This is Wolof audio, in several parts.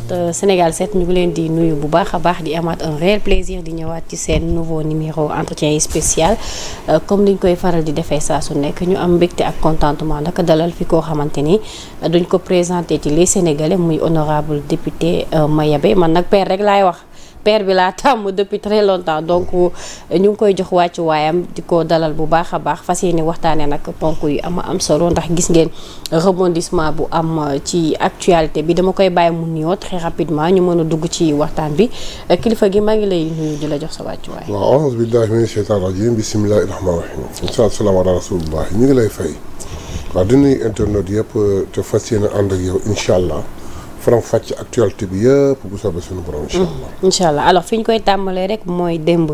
internet Sénégal 7 ñu ngi leen di nuyu bu baax a baax di amaat un réel plaisir di ñëwaat ci seen nouveau numéro entretien yi spécial comme niñ koy faral di defee saa su nekk ñu am mbégte ak contentement nag dalal fi koo xamante ni duñ ko présenté ci les Sénégalais muy honorable député Mayabé man nag père rek laay wax. père bi laa tàmm depuis très longtemps donc ñu ngi koy jox wàccu waayam di ko dalal bu baax a baax fas yéene waxtaanee nag ponk yu am solo ndax gis ngeen rebondissement bu am ci actualité bi dama koy bàyyi mu nuyoo très rapidement ñu mën a dugg ci waxtaan bi kilifa gi maa ngi lay nuyu di la jox sa wàccu waay. waaw auzu billahi mina sheytaan rajim bismillahi rahmaani rahim salaam ala rasulillah ñu ngi lay fay waaw di nuyu internet yëpp te fas yéene ànd ak yow incha allah. faram fàcc actualité bi yëpp bu soobee suñu borom incha allah. incha allah alors fi ñu koy tàmbalee rek mooy démb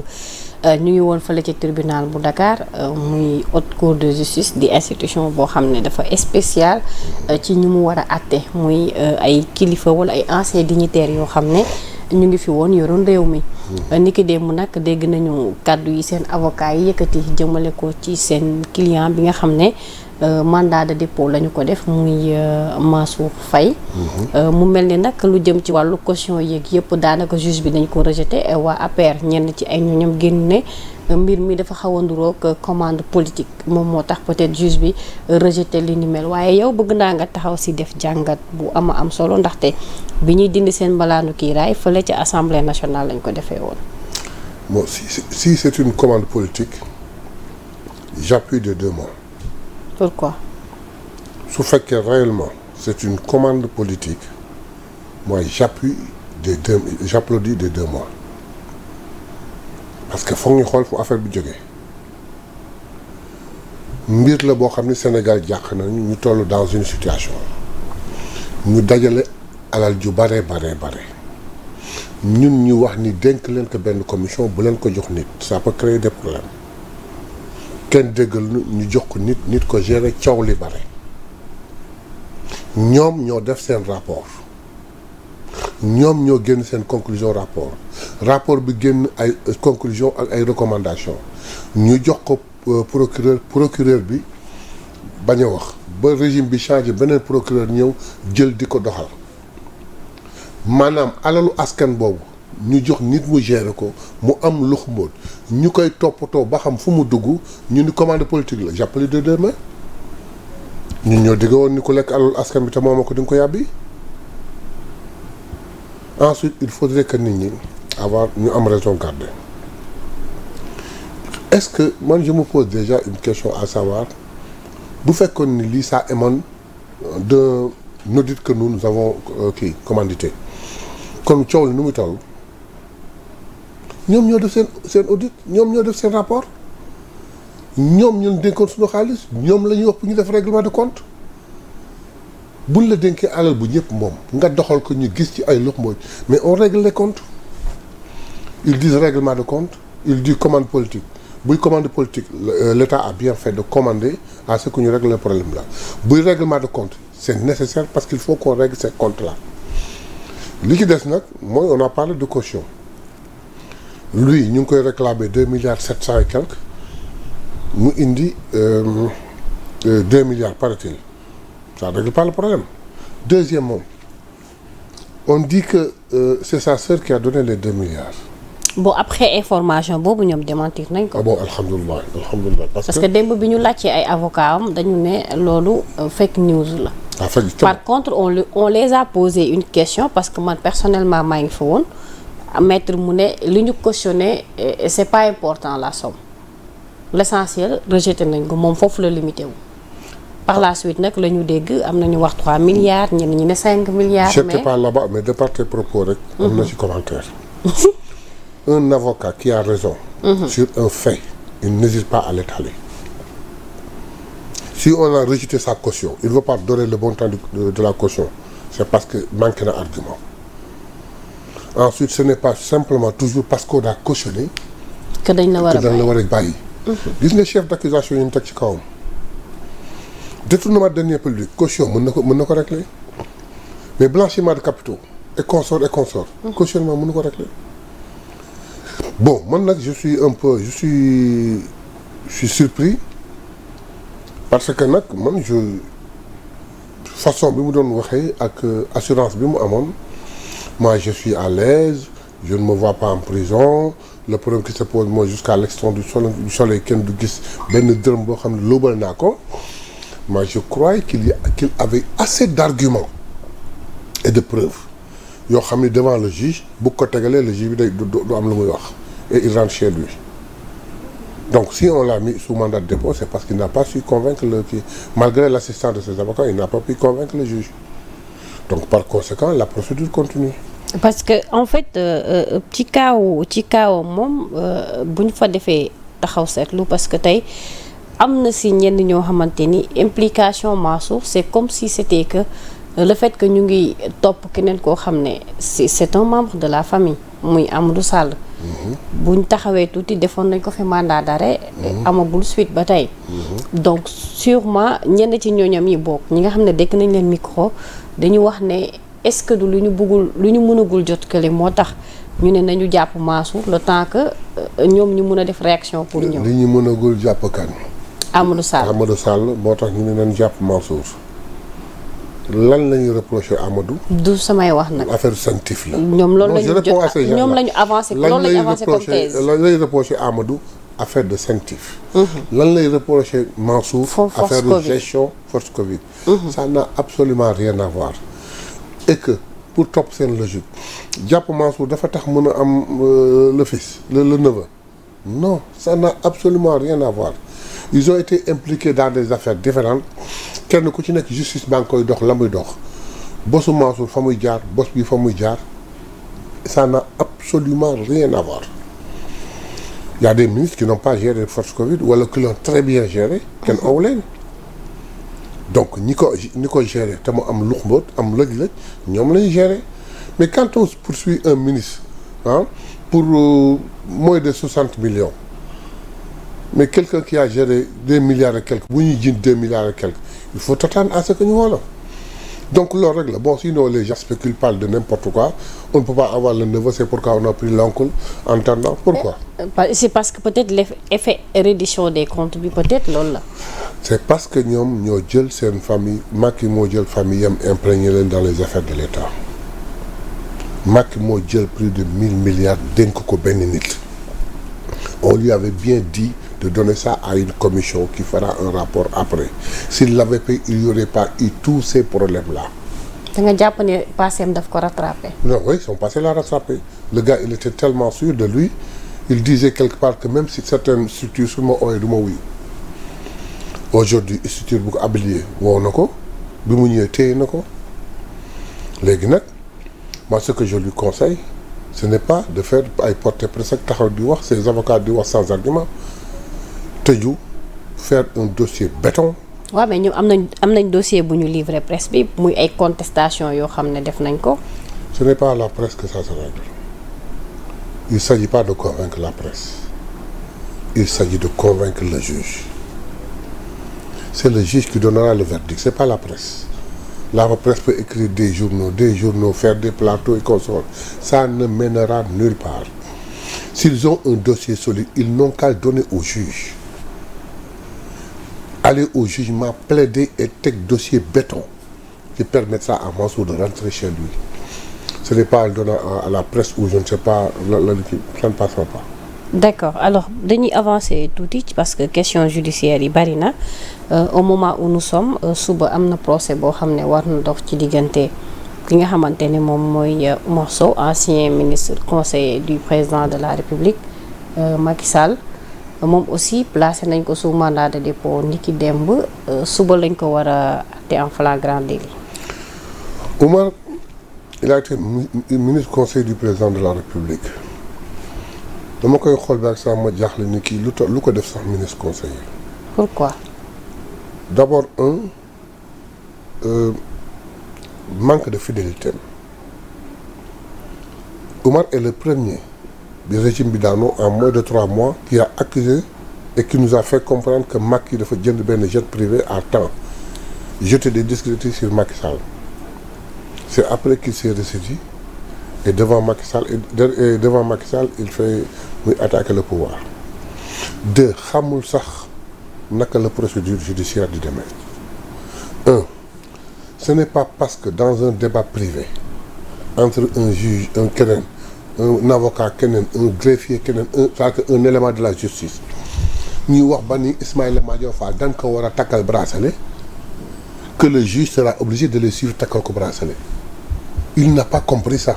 ñu ngi woon fële ci tribunal bu Dakar muy haute cour de justice di institution boo xam ne dafa spécial ci ñu mu war a àtte muy ay kilifa wala ay anciens dignitaires yoo xam ne ñu ngi fi woon yoroon réew mi. niki démb nag dégg nañu kàddu yi seen avocat yi yëkkati jëmale ko ci seen client bi nga xam ne. mandat de dépôt la ñu ko def muy Mansour Faye mu mel ni nag lu jëm ci wàllu caution yeeg yëpp daanaka juge bi dañ ko rejeté waa APR ñenn ci ay ñoñam génn ne mbir mi dafa xaw a nduroog commande politique moom moo tax peut-être juge bi rejeté li ni mel waaye yow bëgg naa nga taxaw si def jàngat bu am solo ndaxte bi ñuy dindi seen mbalaanu kiiraay fële ci assemblée nationale lañ ko defee woon. bon si c'est une commande politique j'appuie de 2 mots. Pourquoi? su fekkee réellement c'est une commande politique moi j'appuie j'applaudis de 2 mois parce que foog ñu xool fu affaire bi jógee mbir la boo xam ne Sénégal jàq nañu ñu toll dans une situation ñu dajale alal ju bare ñun ñu wax ni dénk leen ko benn commission bu leen ko jox nit ça peut créer des problèmes kenn déggal ñu jox ko nit ko gérer coow li bare ñoom ñoo def seen rapport ñoom ñoo génn seen conclusion rapport bi génn ay conclusion ak ay recommandations ñu jox ko procureur bi bañ a wax ba régime bi changé beneen procureur ñëw jël di ko doxal maanaam alalu askan boobu ñu jox nit mu gérer ko mu am luxumboot ñu koy toppatoo ba xam fu mu dugg ñu ni commande politique la j'appelle de 2 mains ñun ñoo digg woon ni ku lekk alal askan bi te moom ko di nga ko yàbbi. Ensuite il faudrait que nit ñi ñu am raison garder est-ce que man je me pose déjà une question à savoir bu fekkoon ni lii ça émane d'un audit que nous avons commandité kon coow li nu muy toll. ñoom ñoo def seen audit ñoom ñoo def seen rapport ñoom ñoo dénkoon suñu xaalis ñoom la ñuy wax pour ñu def règlement de compte buñ la dénkee alal bu ñëpp moom nga doxal ko ñu gis ci ay lox mooy mais on règle les comptes ils disent règlement de compte ils disent commande politique buy commande politique l'État a bien fait de commander à ce que ñu règle le problème là buy règlement de compte c'est nécessaire parce qu'il faut qu'on règle ces comptes là li ci des nag mooy on a parlé de caution lui ñu ngi koy réclamer 2 milliards 700 et quelques mu indi 2 milliards paraît-il ça règle pas le problème. Deuxièmement on dit que c'est sa sœur qui a donné les 2 milliards. bon après information boobu ñoom démentir nañ ko. ah bon alhamdulilah. parce que démb bi ñu laajtee ay avocats am dañu ne loolu fake news la. par contre on les a posé une question parce que man personnellement maa ngi fa woon. maître mu ne li ñu cautionné c'est pas important la somme l'essentiel rejeté nañ ko moom foofu la limité wu par la suite nag la ñu dégg am nañu wax 3 milliards ñenn ñi ne 5 milliards. j'étais pas là-bas mais de par tes propos rek. am na ci commentaire. un avocat qui a raison. sur un fait il n'hésite pas à l'étaler. si on a rejeté sa caution il ne veut pas donner le montant de la caution c'est parce que manque na argument. Ensuite ce n'est pas simplement toujours parce qu'on a cautionné que dañ la war a bàyyi. gis nga chef d'accusation yi ñu teg ci kawam détournement de deniers publics caution mën na ko régler mais blanchiment de capitaux et consort cautionnement mën na ko régler. bon man nag je suis surpris parce que nag man façon bi mu doon waxee ak assurance bi mu amoon moi je suis à l'aise, je ne me vois pas en prison. Le problème qui se pose mooy jusqu'à l'extinction du soleil kenn du gis benn dërëm boo xam ne lóobal naa ko. Moi je crois qu'il avait assez d'arguments et de preuves yoo xam ne devant le juge bu ko tegalee le juge bi day du am lu muy wax et il rentre chez lui. Donc si on l'a mis sous mandat de dépôt, c'est parce qu'il n'a pas su convaincre malgré l'assistance de ses avocats, il n'a pas pu convaincre le juge. Donc par conséquent, la procédure continue. Parce que en fait ci kaaw moom bu ñu fa defee taxaw seetlu parce que tey am na si ñenn ñoo xamante ni implication Mansour c'est comme si c'était que le fait que ñu ngi topp keneen koo xam ne c'est un membre de la famille muy Amadou Sall. buñ taxawee tuuti defoon nañ ko fi mandat d'arrêt. amagul suite ba tey. donc sûrement ñenn ci ñooñam yi bokk ñi nga xam ne dekk nañ leen micro dañu wax ne est-ce que du lu ñu mënagul jot kële moo tax ñu ne nañu jàpp Mansour le temps que ñoom ñu mën a def réaction pour ñëw. li ñu mënagul jàpp kan. Amadou Sall moo tax ñu ne nañ jàpp Mansour. lan la ñuy reprocher Amadou. du samay wax nag. affaire sanctif la. ñoom loolu la ñu jot ñoom la ñu avancé loolu la ñu avancé comme thèse. lan lay reprocher Amadou affaire de sanctif. lan lay reprocher Mansour. affaire de gestion force Covid. Ça n'a absolument rien à voir. Et que pour topp seen logique jàpp Mansour dafa tax mën a am le fils le neveu. Non, ça n'a absolument rien à voir. Ils ont été impliqués dans des affaires différentes. kenn ku ci nekk justice baa ngi koy dox la muy dox bosu Mansour fa muy jaar bos bi fa muy jaar ça n'a absolument rien à voir. Il y a des ministres qui n'ont pas géré force Covid wala qui l'ont très bien géré kenn awu leen donc ñi ko géré te mu am lux mboot am lëj-lëj ñoom lañu géré mais quand on poursuit un ministre pour moins de 60 millions mais quelqu'un qui a géré 2 milliards et quelques bu ñuy jënd 2 milliards et quelques il faut t'attendre à ce que ñu woo la donc loolu rek la bon sinon les gens spéculent, parlent de n'importe quoi. On ne peut pas avoir le neveu, c'est pourquoi on a pris l'oncle en tendant. Pourquoi? C'est parce que peut-être l'effet reddition des comptes bi peut-être loolu la. C'est parce que ñoom ñoo jël seen famille Macky moo jël famille yam imprégné leen dans les affaires de l'État. Macky moo jël plus de 1000 milliards dénk ko benn nit. On lui avait bien dit de donner ça à une commission qui fera un rapport après. S'il l'avait fait, il n'y aurait pas eu tous ces problèmes-là. Da nga jàpp ne passé daf ko rattrapé. Non, oui, son passé l'a rattrapé. Le gars, il était tellement sûr de lui, il disait quelque part que même si certaines structures sur moi du ma wuyu. Aujourd'hui, structure bu ko habilité woo na ko bi mu ñëwee téye na ko léegi nag moi ce que je lui conseille ce n'est pas de faire ay portée presse ak taxaw di wax ses avocats di wax sans argument tëju faire un dossier béton. waaw mais ñoom am nañ dossier bu ñu livré presse bi muy ay contestation yoo xam ne def nañ ko. Ce n'est pas à la presse que ça se règle. Il ne s'agit pas de convaincre la presse. Il s'agit de convaincre le juge. C'est le juge qui donnera le verdict, c'est pas la presse. La presse peut écrire des journaux, faire des plateaux et consorts. Ça ne mènera nulle part. S'ils ont un dossier solide, ils n'ont qu'à le donner au juge. Aller au jugement, plaider et teg dossier béton qui permettra à Mansour de rentrer chez lui. Ce n'est pas à le donner à la presse ou je ne sais pas, ça ne passera pas. D'accord alors dañuy avancer tuuti parce que question judiciaire yi bari na au moment où nous sommes suba am na procès boo xam ne war na dox ci diggante ki nga xamante ne moom mooy Oumar Sow ancien ministre conseiller du président de la République Macky Sall moom aussi placé nañ ko sous mandat de dépôt niki démb suba lañ ko war a atte en flagrant délit. Oumar il a été ministre conseiller du président de la République. dama koy xool ba ak sax ma jaaxle ni kii lu ko def sax ministre conseiller. Pourquoi? D'abord manque de fidélité. Oumar est le premier du régime bi daanoo en moins de 3 mois qui a accusé et qui nous a fait comprendre que Macky dafa jënd benn jet privé à temps jeter des discrédits sur Macky Sall. C'est après qu'il s'est ressaisi et devant Macky Sall il fait muy attaquer le pouvoir. 2 xamul sax naka la procédure judiciaire di demee. 1 ce n'est pas parce que dans un débat privé entre un juge un avocat keneen un greffier keneen un élément de la justice ñuy wax ba ni Ismaïla Madior Fall dañ ko war a takkal bracelet que le juge sera obligé de les suivre takkal ko bracelet. Il n'a pas compris ça.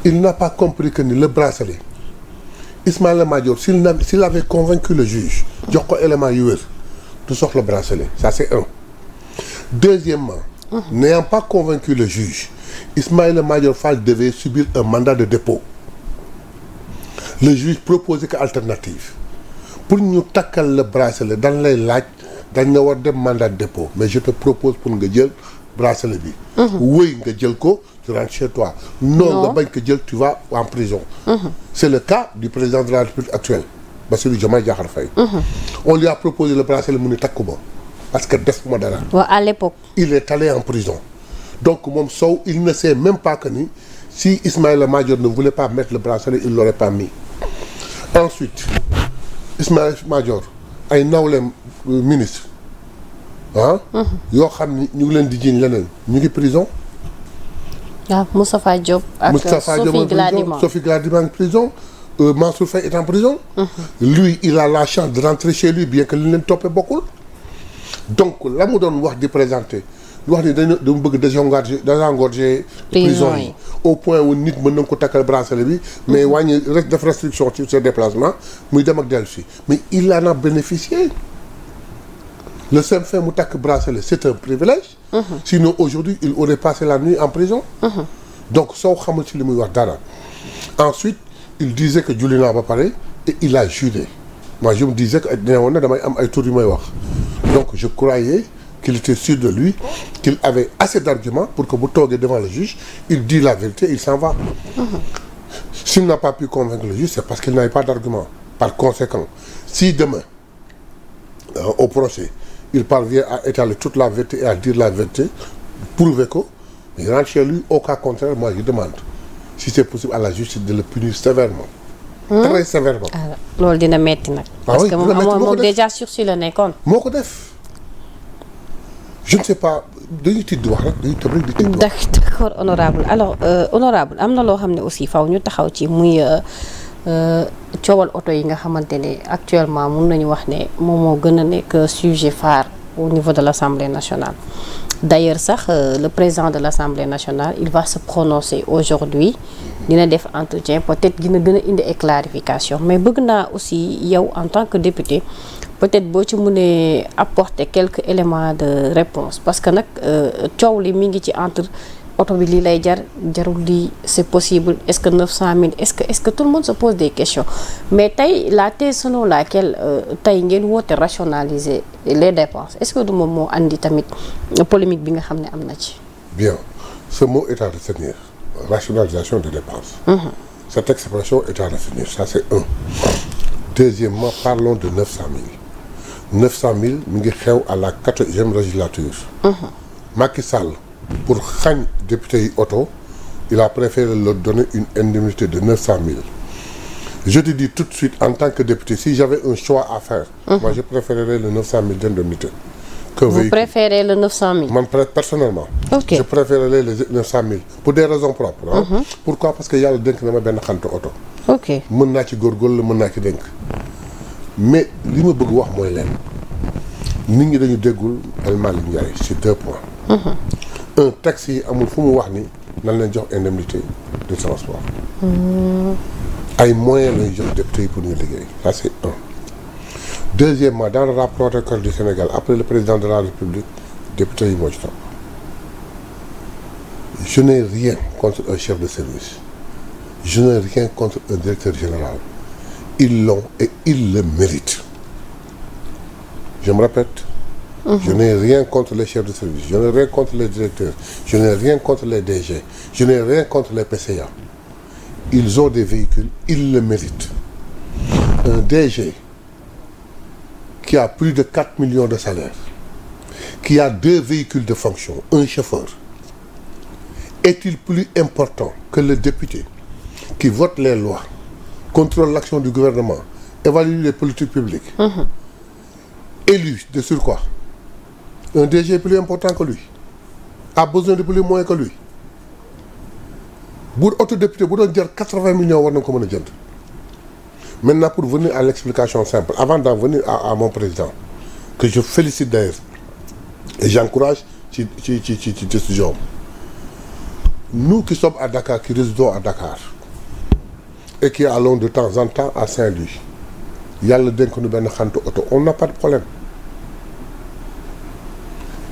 Il n'a pas compris que ni le bracelet Ismaïla Madior s'il avait convaincu le juge jox ko élément yu wér du soxla bracelet, ça c'est un. Deuxièmement, n'ayant pas convaincu le juge, Ismaïla Madior Fall devait subir un mandat de dépôt. Le juge proposait que alternative pour ñu takkal le bracelet dañ lay laaj dañ la war dem mandat de dépôt, mais je te propose pour nga jël bracelet bi. wëy nga jël ko tu rentres chez toi. non nga bañ ko jël tu vas en prison. C'est le cas du président de la République actuel Bassirou Diomaye Diakhar Faye. On lui a proposé le bracelet mu ni takkuma parce que defuma dara. waaw à l'époque. Il est allé en prison. Donc moom Sow il ne sait même pas que ni si Ismaïla Madior ne voulait pas mettre le bracelet il l'aurait pas mis. Ensuite Ismaïla Madior ay nawleem ministre yoo xam ni ñu ngi leen di jiiñ leneen ñu ngi prison. waaw Moustapha Diop ak Sophie Gladima en prison. Mansour Faye est en prison. Lui il a la chance de rentrer chez lui bien que li leen toppee bokkul. Donc la mu doon wax di présenter wax ni dañu bëgg désengorger prison yi au point où nit mën na ko takkal bracelet bi mais wàññi def restriction sur ses déplacements muy dem ak dellu si mais il en a bénéficié. Le simple fait mu takk bracelet c'est un privilège. Sinon aujourd'hui il aurait passé la nuit en prison. Donc soo xamul ci li muy wax dara. Ensuite il disait que julli naa ba pare et il a juré. Moi je me disais que nee woon na damay am ay tur yu may wax. Donc je croyais qu'il était sûr de lui, qu'il avait assez d'arguments pour que bu toogee devant le juge il dit la vérité, il s'en va. S'il n'a pas pu convaincre le juge c'est parce qu'il n'avait pas d'arguments. Par conséquent si demain au procès il parvient à étaler toute la vérité et à dire la vérité prouver ko il rentre chez lui. Au cas contraire moi je demande si c'est possible à la justice de le punir sévèrement. Très sévèrement. loolu dina metti nag. parce que moom déjà sursis la nekkoon. moo ko def je ne sais pas dañuy tiit di wax rek dañuy tëb rek di tiit. d'accord honorable alors honorable am na loo xam ne aussi faw ñu taxaw ci muy coowal oto yi nga xamante ne actuellement mun nañu wax ne moom moo gën a nekk sujet phare au niveau de l'Assemblée nationale. D'ailleurs sax le président de l'Assemblée nationale il va se prononcer aujourd'hui dina def entretien peut-être dina gën a indi ay clarification mais bëgg naa aussi yow en tant que député peut-être boo ci mënee apporter quelques éléments de réponse parce que nag coow li mi ngi ci entre oto bi lii lay jarul lii c'est possible est-ce que 900 000 est-ce que tout le monde se pose des questions mais tey la thèse selon laquelle tey ngeen woote rationaliser les dépenses est-ce que du moom moo andi tamit polémique bi nga xam ne am na ci. Bien ce mot est à retenir rationalisation des dépenses. Cette expression est à retenir ça c'est un. Deuxièmement parlons de 900 000 900 000 mi ngi xew à la 14e législature. Macky Sall pour xañ député yi oto il a préféré leur donner une indemnité de 900 000. Je te dis tout de suite en tant que député si j'avais un choix à faire. Moi je préférerais le 900 000 d'indemnité. Vous préférez le 900 000? Man personnellement. Ok. Je préférerais les 900 000 pour des raisons propres. Pourquoi? Parce que yàlla dénk na ma benn xantu oto. Ok. mën naa ci góorgóorlu mën naa ci dénk mais li ma bëgg wax mooy leen nit ñi dañu déggul El Malick Ndiaye sur 2 points. Un taxi yi amul fu mu wax ni nan leen jox indemnité de transport. ay moyens lañu jox député yi pour ñu liggéey ça c'est un. Deuxièmement dans le rapport protocole du Sénégal après le président de la République député yi moo ci topp. Je n'ai rien contre un chef de service. Je n'ai rien contre un directeur général. Ils l'ont et ils le méritent. Je me répète. Je n'ai rien contre les chefs de service. Je n'ai rien contre les directeurs. Je n'ai rien contre les DG. Je n'ai rien contre les PCA. Ils ont des véhicules, ils le méritent. Un DG qui a plus de 4 millions de salaire, qui a 2 véhicules de fonction, un chauffeur, est-il plus important que le député qui vote les lois, contrôle l'action du gouvernement, évalue les politiques publiques, élu de surcroît? Un DG est plus important que lui, a besoin de plus de moyens que lui. bu auto député bu doon jar 80 millions war na ko mën a jënd. Maintenant pour venir à l'explication simple avant d'en venir à mon président que je félicite d'ailleurs et j'encourage ci décision nous qui sommes à Dakar qui résidons à Dakar et qui allons de temps en temps à Saint-Louis yàlla dénk nu benn xantu oto on n'a pas de problème.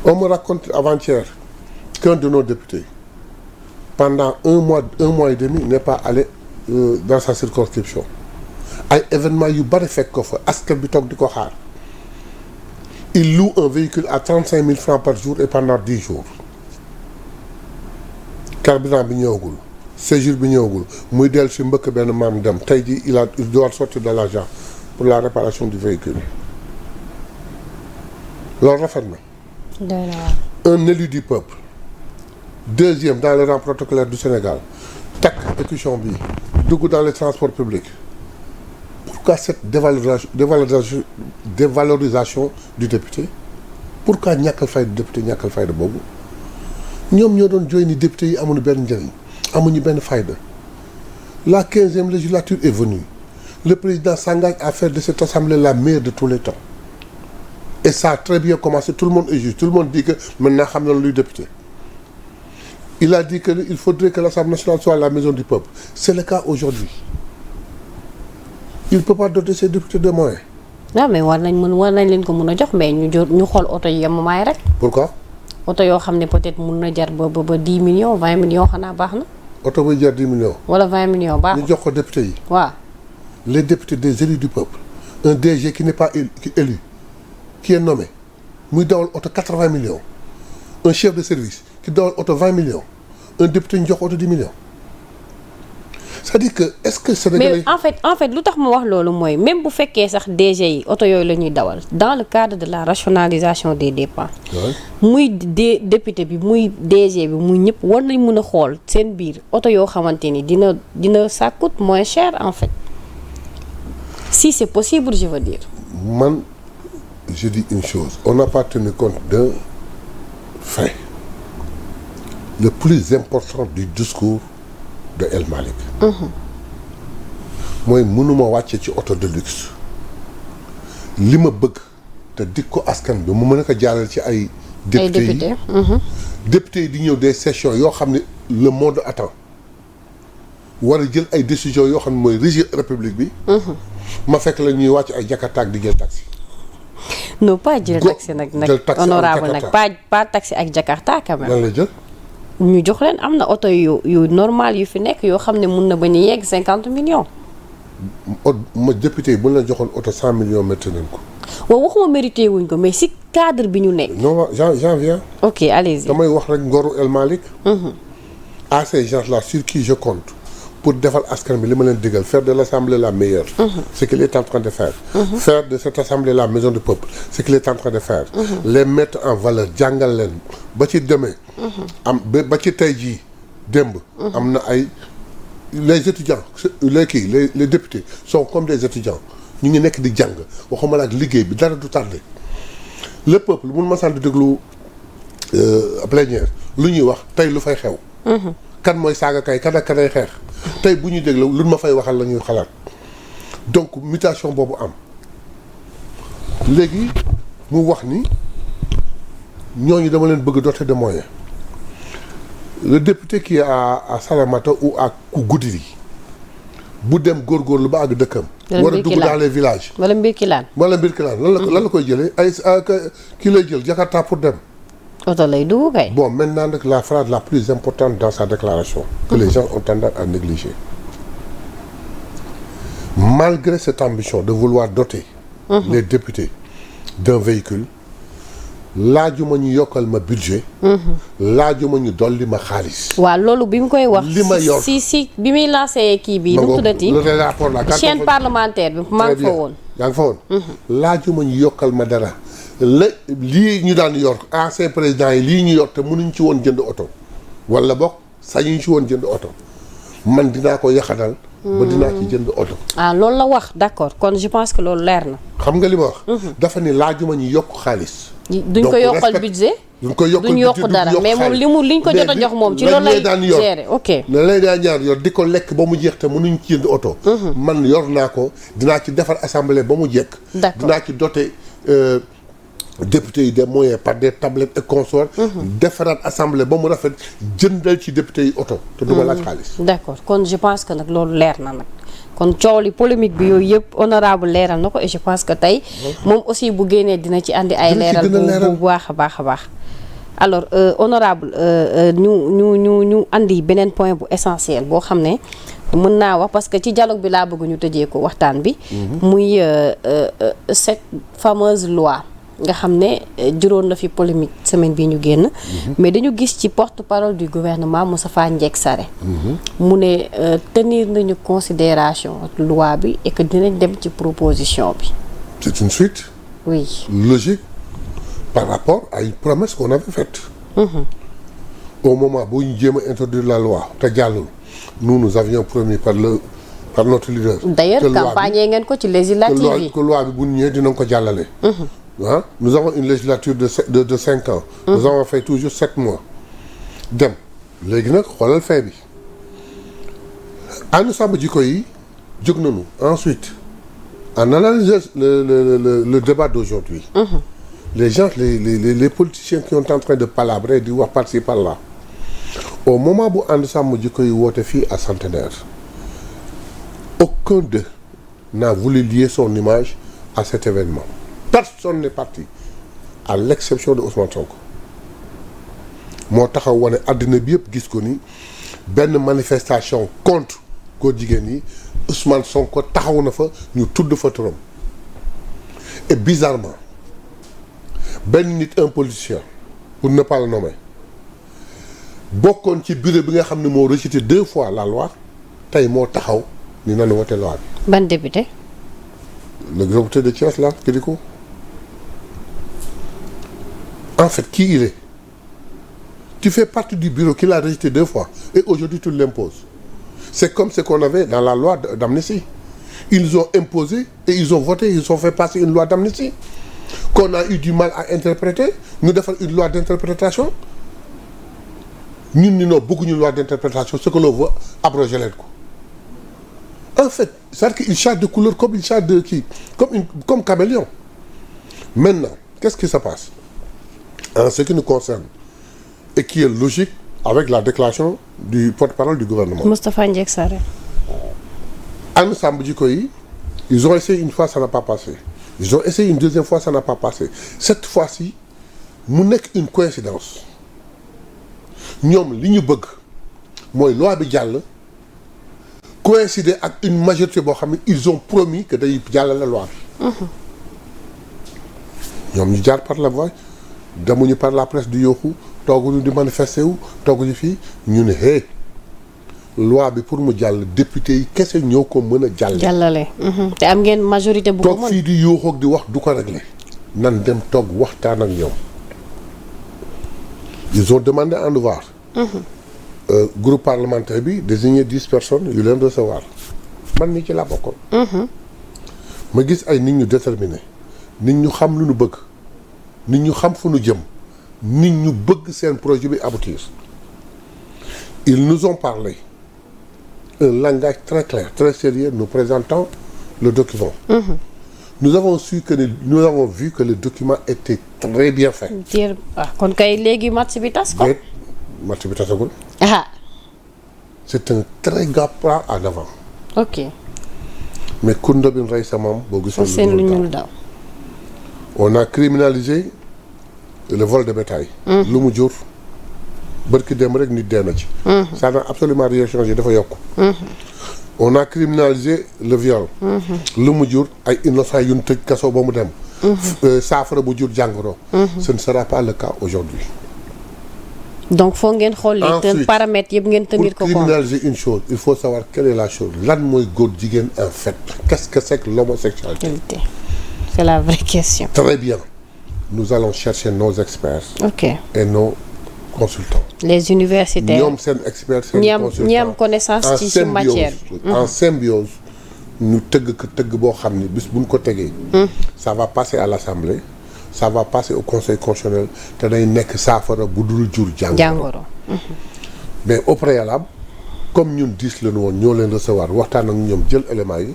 On me raconte avant-hier qu'un de nos députés pendant un mois et demi n'est pas allé dans sa circonscription ay événements yu bari fekk ko fa askan bi toog di ko xaar il loue un véhicule à 35 000 francs par jour et pendant 10 jours carburant bi ñëwagul séjour bi ñëwagul muy dellu si mbëkk benn maam dem tey jii il doit sortir de l'argent pour la réparation du véhicule loolu rafet na. Un élu du peuple deuxième dans le rang protocolaire du Sénégal takk écusson bi dugg dans les transports publics. Pourquoi cette dévalorisation du député? Pourquoi ñàkkal fayda député ñàkkal fayda boobu ñoom ñoo doon jooy ni député yi amuñu benn njëriñ amuñu benn fayda. La 15e législature est venue. Le président s'engage à faire de cette assemblée la meilleure de tous les temps. Et ça a très bien commencé, tout le monde est juste, tout le monde dit que maintenant xam na luy député. Il a dit qu'il faudrait que l'Assemblée nationale soit la maison du peuple. C'est le cas aujourd'hui. Il ne peut pas doter ses députés de moyens. Non mais war nañ leen ko mën a jox mais ñu xool oto yi yemamaay rek. Pourquoi? oto yoo xam ne peut-être mun na jar ba 10 millions 20 millions xanaa baax na. oto buy jar 10 millions. wala 20 millions baax na. ñu jox ko député yi. waaw. Les députés des élus du peuple. Un DG qui n'est pas élu, qui est nommé muy dawal oto 80 millions. Un chef de service qui dawal oto 20 millions. Un député ñu jox oto 10 millions. C'est-à-dire que est-ce que Sénégalais... mais en fait lu tax ma wax loolu mooy même bu fekkee sax DG yi oto yooyu la ñuy dawal dans le cadre de la rationalisation des dépenses. muy député bi muy DG bi muy ñëpp war nañ mën a xool seen biir oto yoo xamante ni dina ça coûte moins cher en fait si c'est possible je veux dire. Man je dis une chose on n'a pas tenu compte d'un fait le plus important du discours de El Malick. mooy mënuma wàcce ci oto de luxe li ma bëgg te dik ko askan bi mu mën a ko jaaral ci ay député yi député yi di ñëw des sessions yoo xam ne le monde attend war a jël ay décisions yoo xam ne mooy régir république bi ma fekk la ñuy wàcc ay jakarta ak di jël taxi. non pas jël taxi nag honorable nag pas taxi ak jakarta quand même. lan la jël ñu jox leen am na oto yu normal yu fi nekk yoo xam ne mun na bañ a yegg 50 millions. ma député yi bu la joxoon oto 100 millions métti nañ ko. waaw waxuma mérité wuñ ko mais si cadre bi ñu nekk. non j'en viens. ok allez-y. damay wax rek ngoru El Malick. à ces gens-là sur qui je compte pour defal askan bi li ma leen digal faire de l'assemblée la meilleure. ce qu'il est en train de faire. faire de cette assemblée la maison du peuple ce qu'il est en train de faire. les mettre en valeur jàngal leen ba ci demee. am ba ci tey jii démb. am na ay les étudiants les députés sont comme des étudiants ñu ngi nekk di jàng waxuma la ak liggéey bi dara du tardé le peuple mun ma sant di déglu plénière lu ñuy wax tey lu fay xew. kan mooy saaga kay kan ak kanay xeex tey bu ñuy déglu lu ma fay waxal la ñuy xalaat donc mutation boobu am léegi mu wax ni ñooñu dama leen bëgg doter de moyens. Le député qui est à Salamata ou à Goudiri bu dem góorgóorlu ba àgg dëkkam. war a dugg dans les villages. wala Mbirkilaan. lan la koy jëlee ay kii lay jël Jakarta pour dem. oto lay dugg kay. Bon maintenant nag la phrase la plus importante dans sa déclaration. que les gens ont tendance à négliger. Malgré cette ambition de vouloir doter. les députés d'un véhicule. laajuma ñu yokkal ma budget. laajuma ñu dolli ma xaalis. waaw loolu bi mu koy wax. li ma yor si bi muy lancé kii bi. nu mu tuddati le rapport la chaîne parlementaire bi maa ngi fa woon. yaa ngi fa woon. laajuma ñu yokkal ma dara. lii ñu daan yor ancien président yi lii ñu yor te mënuñ ci woon jënd oto. wala bokk sañuñ ci woon jënd oto. man dinaa ko yaxanal. ba dinaa ci jënd oto. ah loolu la wax d'accord kon je pense que loolu leer na. xam nga li ma wax. dafa ni laajuma ñu yokk xaalis. duñ ko yokkal budget. duñ yokk dara mais moom liñ ko jot a jox moom ci loolu lay gérer ok. ne lay daan ñaar yor di ko lekk ba mu jeex te mënuñ ci jënd oto. man yor naa ko dinaa ci defar assemblée ba mu jekk. d'accord dinaa ci doter députés yi des moyens par des tablettes et consorts. defaraat assemblée ba mu rafet jëndal ci députés yi oto. te du ma laaj xaalis. d'accord kon je pense que nag loolu leer na nag. kon coow li polémique bi yooyu yëpp honorable leeral na ko et je pense que tey moom aussi bu génnee dina ci andi ay leeral bu baax a baax a baax alors honorable ñu andi beneen point bu essentiel boo xam ne mën naa wax parce que ci dialogue bi laa bëgg ñu tëjee ko waxtaan bi muy cette fameuse loi nga xam ne juróon na fi polémique semaine bi ñu génn mais dañu gis ci porte-parole du gouvernement Moustapha Ndiaye Sarré mu ne tenir nañu considération loi bi et que dinañ dem ci proposition bi. C'est une suite logique par rapport à une promesse qu'on avait faite au moment boo ñu jéem a introduire la loi te jàllul nous avions promis par notre leader d'ailleurs campagne ngeen ko ci législative yi que loi bi bu ñëwee dinañ ko jàllale nous avons une législature de 5 ans. Nous avons fait toujours 7 mois. dem léegi nag xoolal fee bi ànd sàmm jikko yi jóg nañu ensuite en analysant le débat d'aujourd'hui les gens les politiciens qui sont en train de palabrer di wax par-ci par-là au moment bu ànd sàmm jikko yi woote fii à Centenaire aucun d'eux n'a voulu lier son image à cet événement. Personne n'est parti à l'exception de Ousmane Sonko moo taxaw wane àddina bi yëpp gis ko ni benn manifestation contre góor jigéen yi Ousmane Sonko taxaw na fa ñu tudd fa turam et bizarrement benn nit un politicien pour ne pas le nommer bokkoon ci bureau bi nga xam ne moo rejeté 2 fois la loi tey moo taxaw ni nanu wote loi bi. ban député. le député de Thiès là Kédiko. En fait, qui il est? Tu fais partie du bureau qui l'a rejeté 2 fois et aujourd'hui tu l'imposes. C'est comme ce qu'on avait dans la loi d'amnistie. Ils ont imposé et ils ont voté, ils ont fait passer une loi d'amnistie qu'on a eu du mal à interpréter. Nous devons une loi d'interprétation. Nous n'avons beaucoup de loi d'interprétation, ce que l'on veut abroger les coups. En fait, c'est-à-dire qu'il change de couleur comme il change de qui? Comme caméléon. Maintenant, qu'est-ce qui se passe? En ce qui nous concerne, et qui est logique avec la déclaration du porte-parole du gouvernement. Moustapha Ndiaye Sarré. Ànd Sàmm Jikko Yi, ils ont essayé une fois, ça n'a pas passé. Ils ont essayé une deuxième fois, ça n'a pas passé. Cette fois-ci, mu nekk une coïncidence. ñoom li ñu bëgg mooy loi bi jàll coïncider ak une majorité boo xam ne ils ont promis que day jàllale loi bi. ñoom ñu jaar par la voie. demuñu par la presse di yooxu tooguñu di manifester wu tooguñu fii ñu ne hey loi bi pour mu jàll député yi kese ñoo ko mën a jàllale. te am ngeen majorité bu ko mën toog fii di yooxoog di wax du ko régler nan dem toog waxtaan ak ñoom. ils ont demandé à nous voir. Groupe parlementaire bi désigné 10 personnes yu leen recevoir man mii ci laa bokkoon. ma gis ay nit ñu déterminé nit ñu xam lu ñu bëgg. nit ñu xam fu ñu jëm nit ñu bëgg seen projet bi aboutir ils nous ont parlé un langage très clair très sérieux nous présentant le document. Nous avons vu que le document était très bien fait. kon kay léegi match bi tas ko. match bi tasagul. c'est un très grand pas en avant. ok. mais ku ndobin rey sa maam boo gisoon lu ñuul daw. On a criminalisé le vol de bétail. lu mu jur bërki dem rek nit dee na ci. ça n'a absolument rien changé dafa yokk. on a criminalisé le viol. lu mu jur ay innocents yu ñu tëj kaso ba mu dem. saafara bu jur jàngoro. ce ne sera pas le cas aujourd'hui. donc foog ngeen xool les paramètres yëpp ngeen tenir ko compte. Pour criminaliser une chose il faut savoir quelle est la chose lan mooy góor jigéen en fait qu'est-ce que c'est que l'homosexualité. C'est la vraie question. Très bien. Nous allons chercher nos experts. Ok. Et nos consultants. Les universitaires. ñoom seen experts seen consultants ñi am connaissance ci matière. en symbiose ñu tëgg ko tëgg boo xam ni bis buñ ko tegee. ça va passer à l'Assemblée. ça va passer au conseil constitutionnel te day nekk saafara bu dul jur jàngoro. Mais au préalable comme ñun 10 la ñu woon ñoo leen recevoir waxtaan ak ñoom jël éléments yi.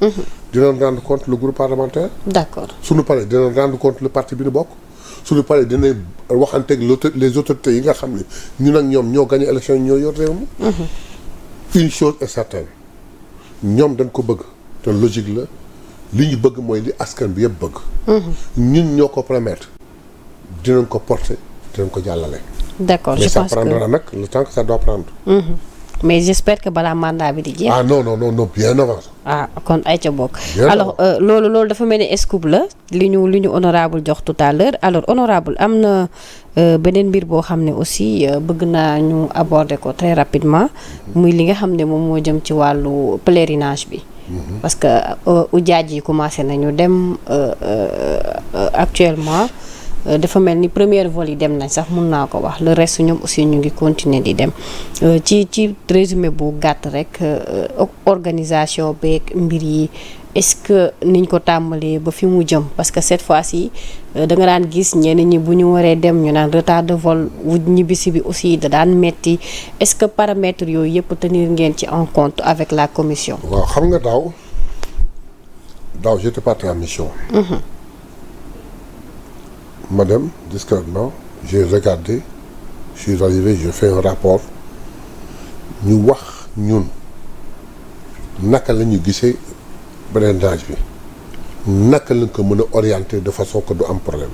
dinañ rendre compte le groupe parlementaire. d'accord suñu paree dinañ rendre compte le parti bi ñu bokk. suñu paree dinañ waxanteeg les autorités yi nga xam ne ñun ak ñoom ñoo gagné élection yi ñoo yor réew mi. Une chose est certaine ñoom dañ ko bëgg te logique la li ñu bëgg mooy li askan bi yëpp bëgg. ñun ñoo ko promettre dinañ ko porter dinañ ko jàllale. d'accord mais je ça pense prendra nag le temps que ça doit prendre. mais j'espère que balaa mandat bi di jeex. ah non bien avant. kon ay ca bokk. Bien alors loolu dafa mel ni scoop la li ñu honorable jox tout à l'heure alors honorable am na beneen mbir boo xam ne aussi bëgg naa ñu aborder ko très rapidement. muy li nga xam ne moom moo jëm ci wàllu pèlerinage bi. parce que ujaaj yi commencé nañu dem actuellement. dafa mel ni première vol yi dem nañ sax mun naa ko wax le reste ñoom aussi ñu ngi continuer di dem ci résumé bu gàtt rek organisation beeg mbir yi est-ce que niñ ko tàmbalee ba fi mu jëm parce que cette fois-ci da nga daan gis ñenn ñi bu ñu waree dem ñu naan retard de vol wu ñibbisi bi aussi da daan metti est-ce que paramètres yooyu yëpp tenir ngeen ci en compte avec la commission. waaw xam nga daaw j'étais parti en mission. Madame, discrètement, j'ai regardé, je suis arrivé, j'ai fait un rapport ñu wax ñun naka la ñu gisee pèlerinage bi naka lañ ko mën a orienter de façon que du am problème.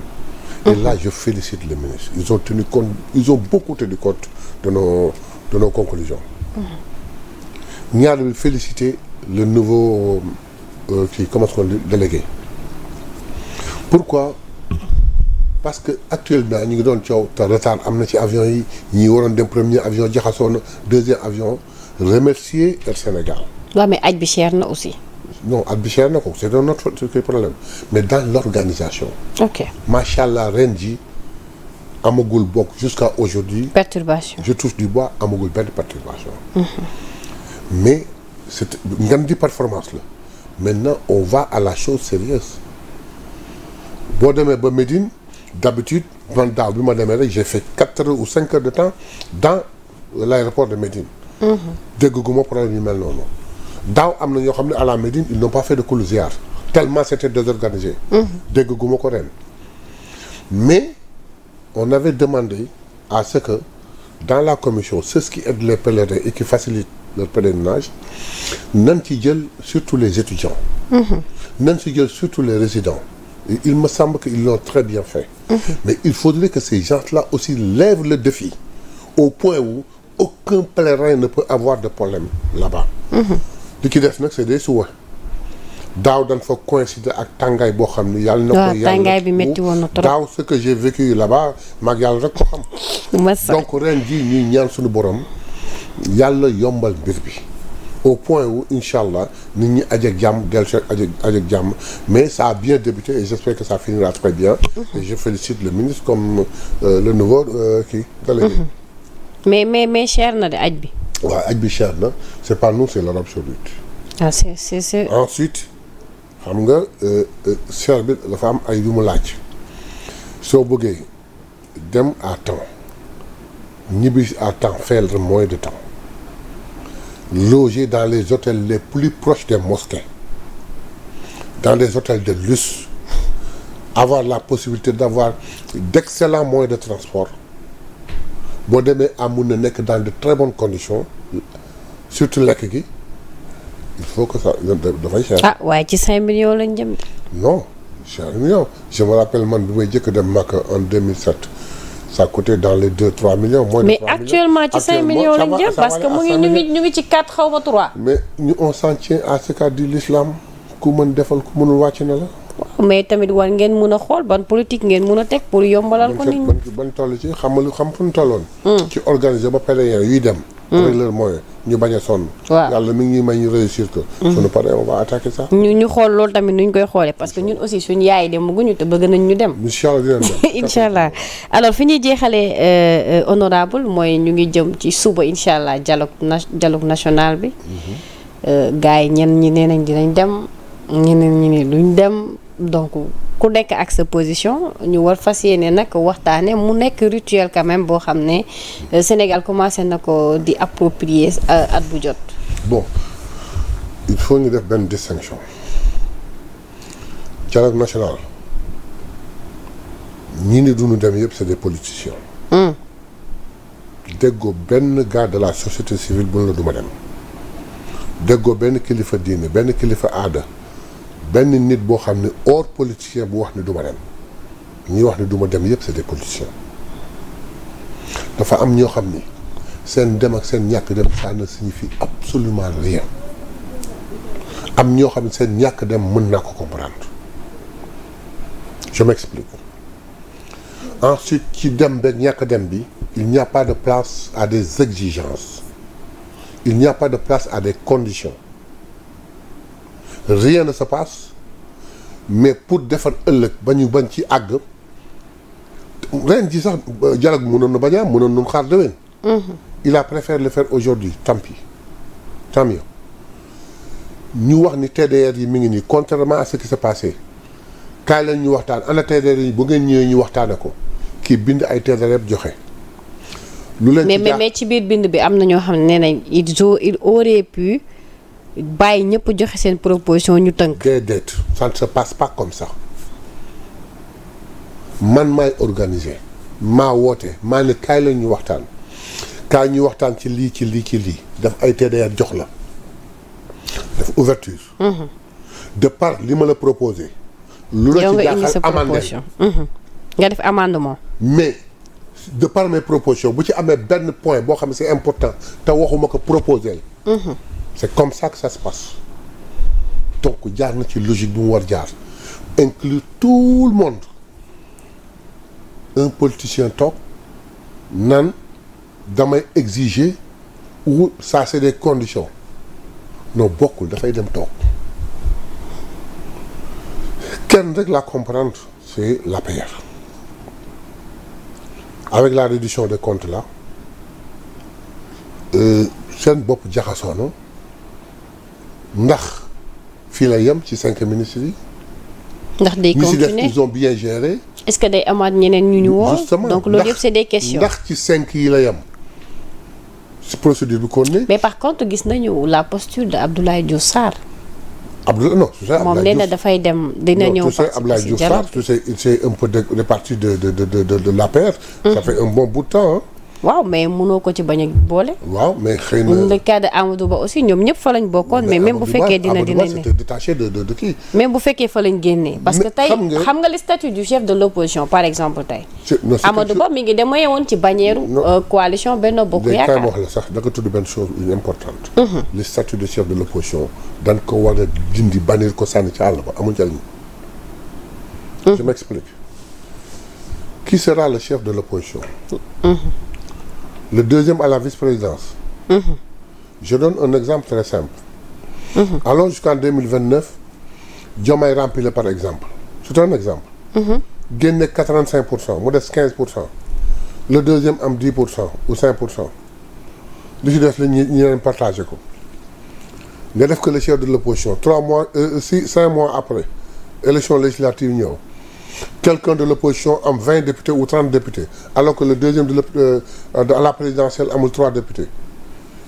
Et là je félicite le ministre ils ont beaucoup tenu compte de nos conclusions. ñaar bi féliciter le nouveau délégué. Pourquoi? Parce que actuellement ñu ngi doon coow te retard am na ci avion yi ñi waroon dem premier avion jaxasoo na deuxième avion remercier Air Sénégal. waaw mais aj bi cher na aussi. non aj bi cher na ko c'est un autre problème mais dans l'organisation. ok macha allah ren ji amagul bokk jusqu'à aujourd'hui. perturbation je touche du bois amagul benn perturbation. mais c'est ngan di performance la maintenant on va à la chose sérieuse boo demee ba Médine. D'habitude man daaw bi ma demee rek j'ai fait 4 heures ou 5 heures de temps dans l'aéroport de Médine. dégguma problème yu mel noonu. daaw am na ñoo xam ne à la Médine ils n'ont pas fait de croisière tellement c'était désorganisé. dégguma ko ren. mais on avait demandé à ce que dans la commission ceux qui aident les pèlerins et qui facilitent leur pèlerinage nañ ci jël surtout les étudiants. nañ ci jël surtout les résidents. Et il me semble qu'ils l'ont très bien fait. Mais il faudrait que ces gens-là aussi lèvent le défi au point où aucun pèlerin ne peut avoir de problème là-bas. li ci des nag c'est des souhaits. daaw dañ fa coïncider ak tàngaay boo xam ne yàlla na ko yàlla tàngaay bi métti woon na trop daaw ce que j'ai vécu là-bas maag yàlla rek ko xam. donc ren jii ñuy ñaan suñu borom yàlla yombal mbir bi. au point où incha allah nit ñi aj ak jàmm dellu si aj ak jàmm mais ça a bien débuté et j'espère que ça finira très bien. Et je félicite le ministre comme le nouveau délégué. mais cher na de aj bi. waaw aj bi cher na c'est pas nous c'est l'Arabie Saoudite. ah c'est ensuite xam nga cher bi dafa am ay yu mu laaj soo bëggee dem à temps ñibbi à temps faire moins de temps. Loger dans les hôtels les plus proches des mosquées, dans des hôtels de luxe, avoir la possibilité d'avoir d'excellents moyens de transport. boo demee à mun na nekk dans de très bonnes conditions surtout lekk gi il faut que ça dafay cher. ah waaye ci 5 millions lañ jëm. non 5 millions je me rappelle man bi may jëkk dem Makka en 2007. ça coûtait dans les 2-3 millions. moins de 3 millions mais actuellement ci 5 millions lañ jëm parce que ñu ngi ci 4 xaw ma 3. mais ñu on s'en tient à ce qu'a dit l'islam ku mën defal ku mënul wàcc na la. waaw mais tamit war ngeen mun a xool ban politique ngeen mun a teg pour yombalal ko nit ñi. ban toll ci xam fu ñu tolloon. ci organiser ba pèlerin yuy dem. avec leur moyen ñu bañ a sonn. waaw yàlla mi ngi may ñu réussir que. suñu paree on va attaquer ça. ñu xool loolu tamit nuñ koy xoolee parce que ñun aussi suñu yaay dem bëgguñu te bëgg nañ ñu dem. incha allah dinañ dem. incha allah alors fi ñuy jeexalee honorable mooy ñu ngi jëm ci suba incha allah dialogue national bi. gars yi ñenn ñi nee nañ dinañ dem ñeneen ñi ne duñ dem donc ku nekk ak sa position ñu war fas yéene nag waxtaane mu nekk rituel quand même boo xam ne Sénégal commencé na ko di approprier at bu jot. bon il faut ñu def benn distinction dialogue national ñii ni duñu dem yëpp c'est des politiciens. déggoo benn gars de la société civile bu la duma dem déggoo benn kilifa diine benn kilifa aada benn nit boo xam ne hors politicien bu wax ni duma dem ñi wax ni duma dem yëpp c'est des politiciens. dafa am ñoo xam ni seen dem ak seen ñàkk dem ça ne signifie absolument rien am ñoo xam ne seen ñàkk dem mën naa ko comprendre je m'explique. Ensuite ci dem beeg ñàkk dem bi il n'y a pas de place à des exigences il n'y a pas de place à des conditions rien ne se passe mais pour defar ëllëg ba ñu bañ ci àgg ren ji sax dialogue mënoon na bañ a mënoon nañu xaar déwén. il a préféré le faire aujourd'hui tant pis tant mieux ñu wax ni TDR yi mi ngi nii contrairement à ce qui s'est passé kaay leen ñu waxtaan ana TDR yi bu ngeen ñëwee ñu waxtaane ko kii bind ay TDR yëpp joxe. lu leen ci mais ci biir bind bi am na ñoo xam ne nee nañ il aurait pu bàyyi ñëpp joxe seen proposition ñu tënk. déedéet ça ne se passe pas comme ça man maay organiser maa woote maa ne kaay leen ñu waxtaan kaay ñu waxtaan ci lii ci lii ci lii daf ay TDR jox la daf ouverture de par li ma la proposé. lu la ci jaaxal amandé nga def amendement. mais de par mes propositions bu ci amee benn point boo xam ne c'est important te waxuma ko proposé c'est comme ça que ça se passe donc jaar na ci logique bu mu war jaar inclure tout le monde un politicien toog nan damay exiger ou ça c'est des conditions non bokkul dafay dem toog kenn rek la comprendre c'est l'APR avec la réduction des comptes là seen bopp jaxasoo na ndax fii la yem ci 5 ministres yi. ndax day continuer ñi si def ils ont bien géré. est-ce que day amaat ñeneen ñu woo. donc loolu yëpp c'est des questions. ndax ci 5 yi la yem si procédure bi kon ne. mais par contre gis nañu la posture de Abdoulaye Diouf Sarr. non tu sais moom nee na dafay dem dina ñëw. tu sais Abdoulaye Diouf Sarr tu sais il s'est un peu réparti de l'APR. ça fait un bon bout de temps hein. waaw mais mënoo ko ci bañ a boole. waaw mais xëy na le cas de Amadou Ba aussi ñoom ñëpp fa lañ bokkoon. mais même bu fekkee dina ne c'était détaché de kii. même bu fekkee fa lañ génnee. parce que tey xam nga le statut du chef de l'opposition par exemple tey. Amadou Ba mi ngi demoyee woon ci bannière coalition Benno Bokk Yaakaar. wax la sax da nga tudd benn chose une importante. le statut de chef de l'opposition dañ ko war a dindi bannir ko sànni ci àll ba amul njëriñ. je m'explique. Qui sera le chef de l'opposition? Le deuxième à la vice-présidence. Je donne un exemple très simple. Allons jusqu'en 2029, Diomaye rempli par exemple. C'est un exemple. Génne 85%, mu des 15%. Le deuxième am 10% ou 5%. li ci des la ñu leen partagé ko. nga def que le chef de l'opposition 5 mois après élection législative ñëw. Quelqu'un de l'opposition am 20 députés ou 30 députés alors que le deuxième de la présidentielle amul 3 députés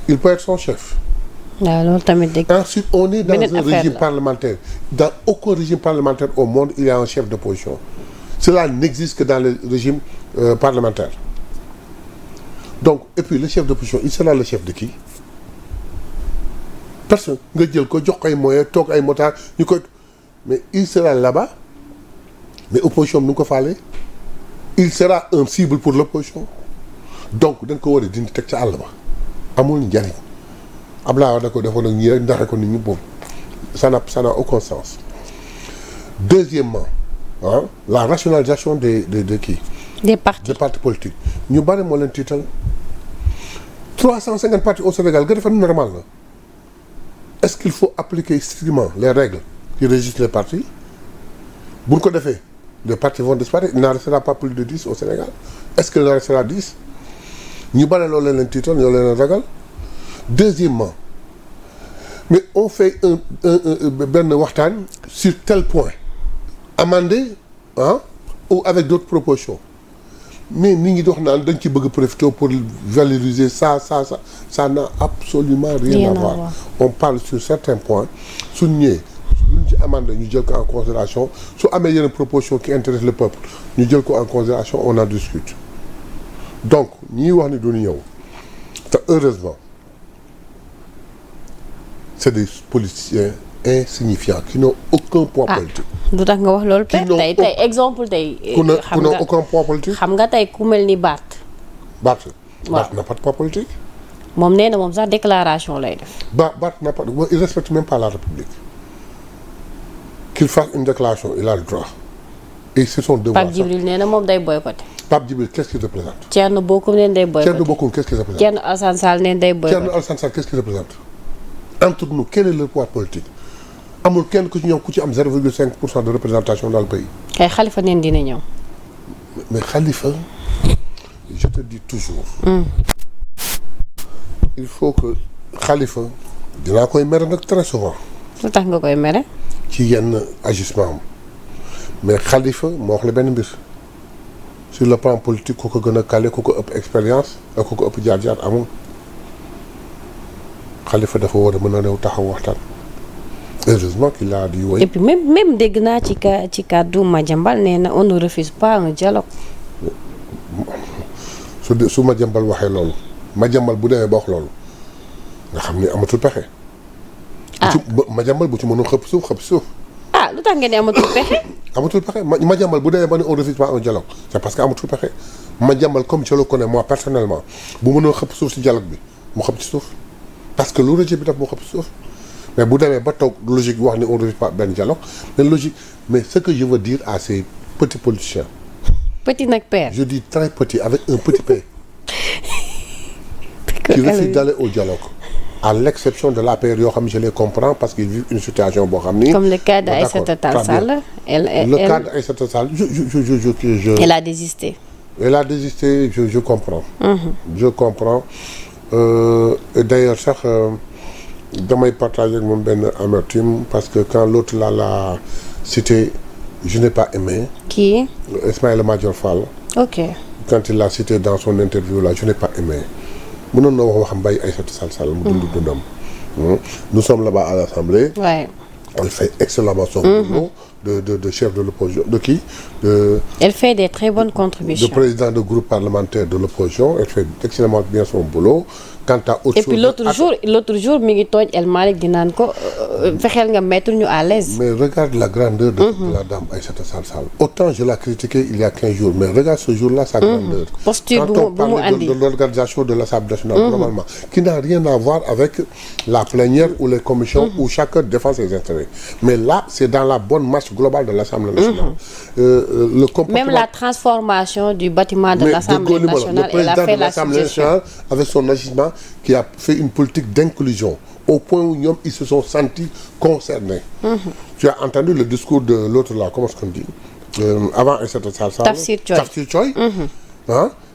il peut être son chef. waaw loolu tamit dégg. Ensuite on est dans un régime parlementaire. Dans aucun régime parlementaire au monde il y a un chef d'opposition. Cela n'existe que dans le régime parlementaire. Donc et puis le chef d'opposition il sera le chef de qui? Personne. Nga jël ko jox ay moyens toog ay motards ñu koy mais il sera là-bas. Mais opposition nu ko faale il sera un cible pour l'opposition donc dañ ko war a dindi teg ca àll ba amul njariñ Abdoulaye Wade da ko defoon ak ñii rek ndaxe ko nit ñi boobu ça n'a aucun sens. Deuxièmement la rationalisation des partis politiques ñu bari moo leen tiital 350 partis au Sénégal nga defe normal na est-ce qu'il faut appliquer strictement les règles qui régissent les partis bu ñu ko defee les partis vont disparaître il n'en restera pas plus de 10 au Sénégal est-ce qu'il en restera 10 ñu bare loolu leen tiital ñoo leen ragal. Deuxièmement mais on fait benn waxtaan sur tel point amendé ou avec d'autres propositions mais nit ñi di wax naan dañ ci bëgg profiter pour valoriser ça n'a absolument rien à voir. On parle sur certains points suñ ñëwee luñ ci amendé ñu jël ko en considération su amee yeneen proposition qui intéresse le peuple ñu jël ko en considération on en discute donc ñi wax ni duñu ñëw te heureusement c'est des politiciens insignifiants qui n'ont aucun poids politique. lu tax nga wax loolu tey exemple tey. xam nga aucun poids politique. xam nga tey ku mel ni Barth. Barth n'a pas de poids politique. moom nee na moom sax déclaration lay def. Barth n'a pas il respecte même pas la République. Qu'il fasse une déclaration il a le droit. Et c'est son devoir. Pape Djibril nee na moom day boycotté. Pape Djibril qu'est-ce qu'il représente. Thierno Bocoum nee na day boycotté. Thierno Bocoum qu'est-ce qu'il représente. Thierno Alassane Sall nee na day boycotté. Thierno Alassane Sall qu'est-ce qu'il représente. Entre nous quel est le poids politique. amul kenn ku ci ñëw ku ci am 0,5% de représentation dans le pays. kay Khalifa neen dina ñëw. mais Khalifa je te dis toujours. il faut que Khalifa dinaa koy mere nag très souvent. lu tax nga koy mere. ci yenn agissement am mais Khalifa moo wax la benn mbir sur le plan politique ku ko gën a calé ku ko ëpp expérience ak ku ko ëpp jaar-jaar amul Khalifa dafa war a mën a ñëw taxaw waxtaan. heureusement qu'il a dit oui. et puis même dégg naa ci kàddu Madiambal nee na on ne refuse pas un dialogue. su Madiambal waxee loolu Madiambal bu demee ba wax loolu nga xam ni amatul pexe. Madiambal bu ci mënul xëpp suuf. lu tax ngeen ne amatul pexe. amatul pexe Madiambal bu demee ba ne on refuse pas un dialogue c'est parce que amatul pexe Madiambal comme je le connais moi personnellement bu mënoo xëpp suuf si dialogue bi mu xëpp ci suuf parce que lu rejet bi daf mu xëpp ci suuf. mais bu demee ba toog logique bi wax ni on ne refuse pas benn dialogue mais ce que je veux dire à ces petits politiciens. petit nag père. je dis très petit avec un petit p. qui refusent d'aller au dialogue. à l'exception de l'APR yoo xam ne je les comprends parce qu'ils vivent une situation boo xam ni. comme le cas d'Aïssata Tall Sall. le cas d'Aïssata Tall je. elle a désisté. je comprends. je comprends d'ailleurs sax. damay partager ak moom benn amertume parce que quand l'autre là l'a cité je n'ai pas aimé. Qui? Ismaïla Madior Fall. Ok. Quand il l'a cité dans son interview là je n'ai pas aimé mënoon na wax waxam bàyyi Aïssata Tall mu dund dundam. Nous sommes là-bas à l'Assemblée. Ouais. Elle fait excellemment son boulot de chef de l'opposition de qui elle fait des très bonnes contributions. De président de groupe parlementaire de l'opposition elle fait excellemment bien son boulot. Quant à autre chose. Et puis l'autre jour mi ngi tooñ El Malick di naan ko fexeel nga mettre ñu à l'aise. Mais regarde la grandeur de la dame Aïssata Tall Sall. Autant je l'ai critiqué il y a 15 jours mais regarde ce jour-là sa grandeur. Posture bu mu andi de l'organisation de l'Assemblée nationale normalement qui n'a rien à voir avec la plénière ou les commissions où chacun défend ses intérêts. Mais là c'est dans la bonne marche globale de l'Assemblée nationale. Le comportement même la transformation du bâtiment de l'Assemblée nationale elle a fait la suggestion avec son agissement qui a fait une politique d'inclusion au point où ñoom ils se sont sentis concernés. Tu as entendu le discours de l'autre là comment est-ce qu'on dit avant Aïssata Tall Sall Tafsir Thioye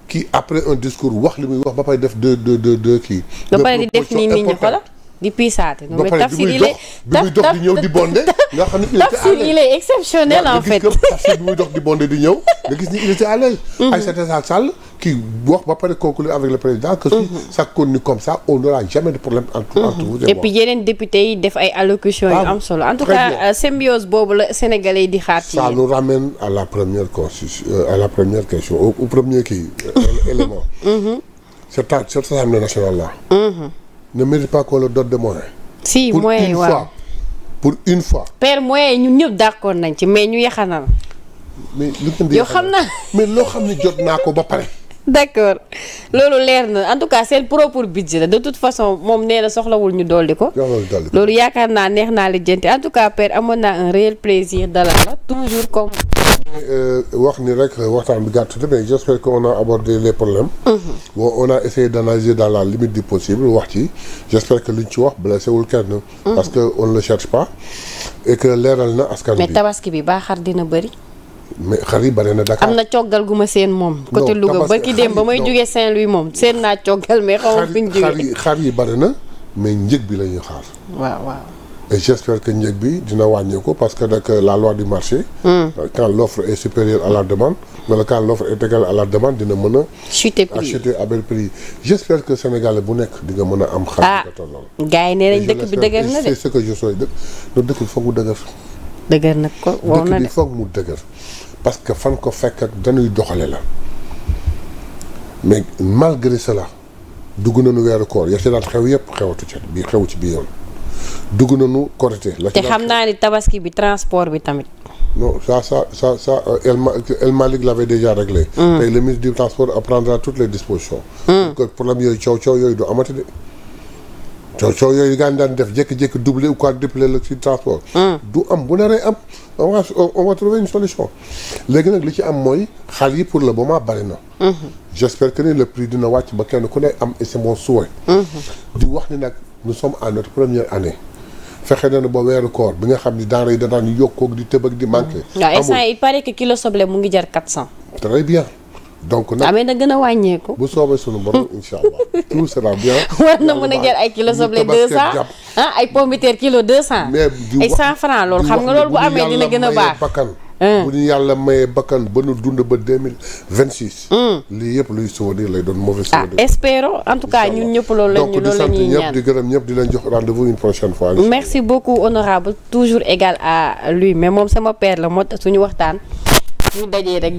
qui après un discours wax li muy wax ba pare def de kii. ba pare di def nii nit ñi xoolal di piisaate. ba pare bi muy dox di ñëw di bondé. nga xam ne Tafsir il est exceptionnel en fait. Tafsir bi muy dox di bondé di ñëw nga gis ni il était à l'aise. Aïssata Tall Sall qui wax ba pare conclure avec le président que si ça continue comme ça on n'aura jamais de problème entre vous et moi. Et puis yeneen député yi def ay allocutions yu am solo en tout cas symbiose boobu la Sénégalais yi di xaar ci ça nous ramène à la première constitution à la première question au premier kii élément. Cette Assemblée nationale là. Ne mérite pas qu'on leur donne des moyens. Si moyens waaw pour une fois. père moyens ñun ñëpp d'accord nañ ci mais ñu yaxanal. mais lu ngeen di yow xam naa mais loo xam ne jot naa ko ba pare. d'accord loolu leer na en tout cas seen propre budget la de toute façon moom nee na soxlawul ñu dolli ko. loolu yaakaar naa neex naa lijjanti en tout cas père amoon naa un réel plaisir dalal la toujours comme. wax ni rek waxtaan bi gàtt na mais j'espère qu'on a abordé les problèmes. Bon on a essayé d'analyser dans la limite du possible wax ci j'espère que liñ ci wax blessé wul kenn. parce que on ne le cherche pas et que leeral na askan bi. mais tabaski bi baa xar dina bëri. mais xar yi bëri na Dakar. am na coggal gu ma seen moom. côté Louga ba ki dem ba may jógee Saint-Louis moom seen naa coggal mais xaw ma fi ñu jógee. xar yi bëri na mais njëg bi la ñuy xaar. waaw. et j'espère que njëg bi dina wàññeeku parce que nag la loi du marché. Quand l'offre est supérieure à la demande wala quand l'offre est égale à la demande dina mën a. chuter prix acheter à bel prix j'espère que Sénégalais bu nekk di nga mën a am. xaalis bi tolloo gars yi nee nañ dëkk bi dëgër na de. c'est ce que je souhaite dëkk bi foog mu dëgër. dëgër nag ko wow na dëkk de bi foog mu dëgër parce que fan ko fekk ak dañuy doxale la mais malgré cela dugg nañu weeru koor ya ci daan xew yëpp xewatu ci bii xewu ci bii yoon dugg nañu Korité la ci te xam naa ni tabaski bi transport bi tamit. non ça El Malick l'avait déjà réglé. tey le ministre du transport prendra toutes les dispositions. pour que problème yooyu coow yooyu du amati de. coow yooyu gaan daan def jékki-jékki doublé ou quadruplé la ci transport. du am bu naree am on va trouver une solution. léegi nag li ci am mooy xal yi pour le moment bari na. j'espère que ni le prix dina wàcc ba kenn ku ne am et c'est mon souhait. di wax ni nag nous sommes à notre première année. fexe na ba weeru koor bi nga xam ni denrées yi da daan yokkoog di tëb ak di manqué. waaw instant il paraît que kilo soble mu ngi jar 400. très bien. donc nag amee na gën a wàññeeku. bu soobee sunu borom incha allah tout sera bien. war na mën a jar ay kilo soble 200 ay pomme de terre kilo 200. mais ay 100 francs loolu xam nga loolu bu amee dina gën a baax. bu ñu yàlla mayee bakkan ba nu dund ba 2026. lii yëpp luy souvenir lay doon mauvais souvenir. espérons en tout cas ñun ñëpp loolu la ñuy ñaan. di gërëm ñëpp di leen jox rendez-vous une prochaine fois. merci beaucoup honorable toujours égal à lui mais moom sama père la moo tax suñu waxtaan. ñu dajee rek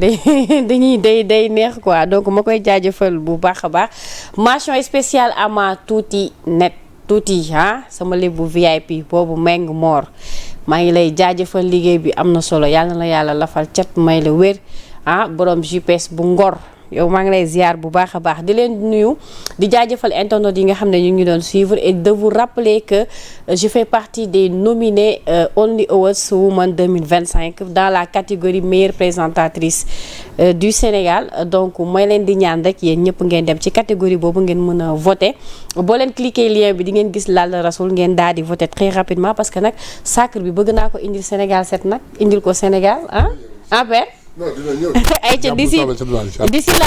day neex quoi donc ma koy jaajëfal bu baax a baax mention spéciale à ma tuuti net tuuti sama lébu VIP boobu Meng Mor maa ngi lay jaajëfal liggéey bi am na solo yàlla na la yàlla lafal cat may la wér borom GPS bu Ngor yow maa ngi lay ziar bu baax a baax di leen nuyu di jaajëfal internautes yi nga xam ne ñu ngi doon suivre et de vous rappeler que je fais partie des nominés Only Awards Women 2025 dans la catégorie meilleure présentatrice du Sénégal donc mooy leen di ñaan rek yéen ñëpp ngeen dem ci catégorie boobu ngeen mën a voter boo leen cliquer lien bi di ngeen gis Lalla Rasoul ngeen daal di voter très rapidement parce que nag sacre bi bëgg naa ko indil Sénégal 7 nag indil ko Sénégal père non dina ñëw ay ca d'ici la